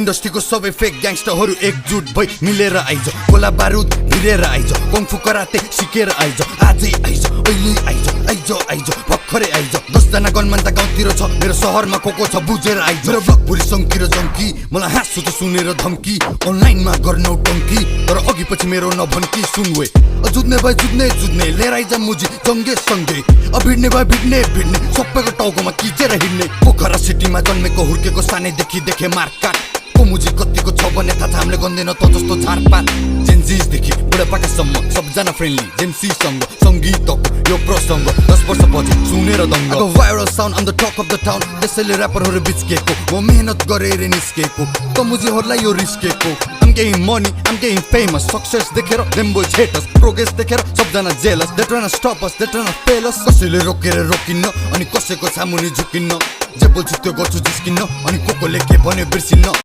इन्डस्ट्रीको सबै फेक ग्याङ्स्टरहरू एकजुट भई मिलेर आइज गोला बारुद भिरेर आइज कङ्फु कराते सिकेर आइज आजै आइज अहिले आइज भर्खरै आइज 10 जना गनमान त गाउँतिर छ मेरो शहरमा को छ बुझेर आइज मेरो ब्लग भुरी सङ्किर जङ्की मलाई हाँसु त सुनेर धम्की अनलाइनमा गर्नौ टङ्की तर अघि पछि मेरो नभन्की सुनवे जुत्ने भए जुत्ने लिएर आइज मुजी जङ्गे सँगै भिड्ने भए भिड्ने सबैको टाउकोमा किचेर हिँड्ने पोखरा सिटीमा जन्मेको हुर्केको सानैदेखि देखे मारकाट को मुजी कतिको छ भन्ने थाहा छ हामीले गन्दैन त जस्तो झारपात जेन्जिसदेखि बुढापाकासम्म सबजना फ्रेन्डली जेम्सीसँग सङ्गीतको यो प्रसङ्ग 10 वर्ष पछि सुनेर दङ्ग viral sound on the talk of the town त्यसैले ऱ्यापरहरू बिच्केको म मेहनत गरेर निस्केको त मुजीहरूलाई यो रिस्केको I'm getting money, I'm getting famous Success देखेर them boys hate us Progress देखेर सबजना jealous They tryna stop us, they tryna fail us कसैले रोकेर रोकिन्न अनि कसैको सामुनि झुकिन्न जे बोल्छु त्यो गर्छु जिस्किन्न अनि कोले के भन्यो बिर्सिन्न